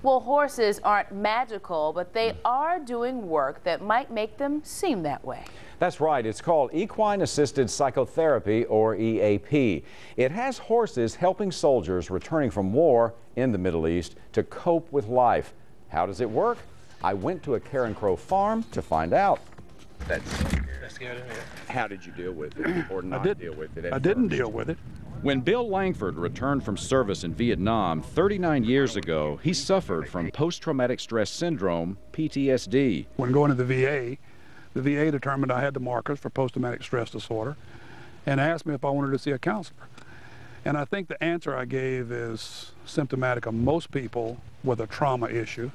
Well, horses aren't magical, but they are doing work that might make them seem that way. That's right. It's called equine-assisted psychotherapy, or EAP. It has horses helping soldiers returning from war in the Middle East to cope with life. How does it work? I went to a Karen Crow farm to find out. That's good, isn't it? How did you deal with it, or not deal with it? I didn't deal with it. When Bill Langford returned from service in Vietnam 39 years ago, he suffered from post-traumatic stress syndrome, PTSD. When going to the VA determined I had the markers for post-traumatic stress disorder and asked me if I wanted to see a counselor. And I think the answer I gave is symptomatic of most people with a trauma issue.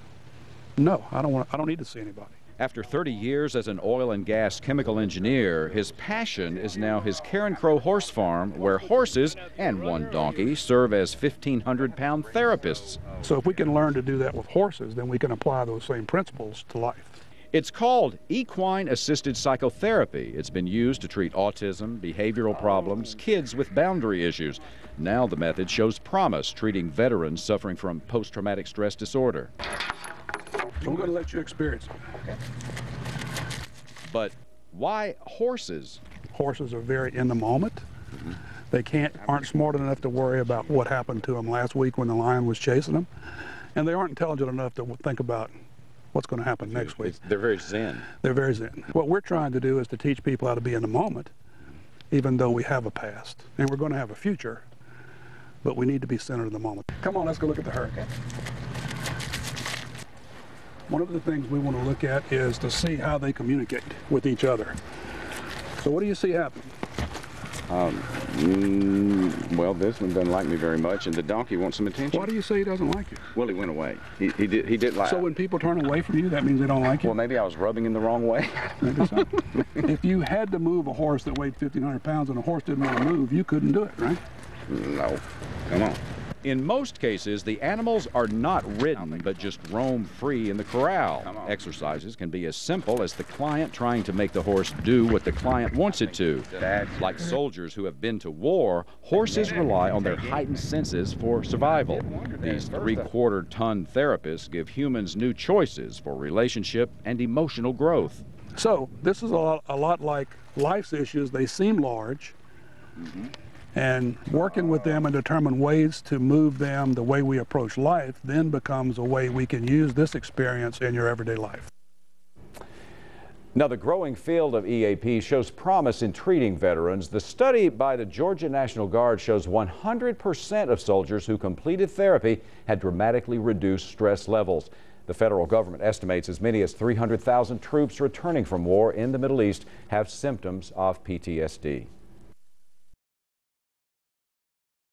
No, I don't need to see anybody. After 30 years as an oil and gas chemical engineer, his passion is now his Karen Crow horse farm, where horses and one donkey serve as 1,500-pound therapists. So if we can learn to do that with horses, then we can apply those same principles to life. It's called equine-assisted psychotherapy. It's been used to treat autism, behavioral problems, kids with boundary issues. Now the method shows promise, treating veterans suffering from post-traumatic stress disorder. So I'm going to let you experience it. Okay. But why horses? Horses are very in the moment. They aren't smart enough to worry about what happened to them last week when the lion was chasing them. And they aren't intelligent enough to think about what's going to happen next week. They're very zen. They're very zen. What we're trying to do is to teach people how to be in the moment, even though we have a past. And we're going to have a future, but we need to be centered in the moment. Come on, let's go look at the herd. Okay. One of the things we want to look at is to see how they communicate with each other. So what do you see happen? Well, this one doesn't like me very much, and the donkey wants some attention. Why do you say he doesn't like you? Well, he went away. He did like. So when people turn away from you, that means they don't like you? Well, maybe I was rubbing him the wrong way. Maybe so. If you had to move a horse that weighed 1,500 pounds and a horse didn't want to move, you couldn't do it, right? No. Come on. In most cases, the animals are not ridden, but just roam free in the corral. Exercises can be as simple as the client trying to make the horse do what the client wants it to. Like soldiers who have been to war, horses rely on their heightened senses for survival. These 3/4-ton therapists give humans new choices for relationship and emotional growth. So this is a lot like life's issues. They seem large. And working with them and determine ways to move them the way we approach life then becomes a way we can use this experience in your everyday life. Now, the growing field of EAP shows promise in treating veterans. The study by the Georgia National Guard shows 100% of soldiers who completed therapy had dramatically reduced stress levels. The federal government estimates as many as 300,000 troops returning from war in the Middle East have symptoms of PTSD.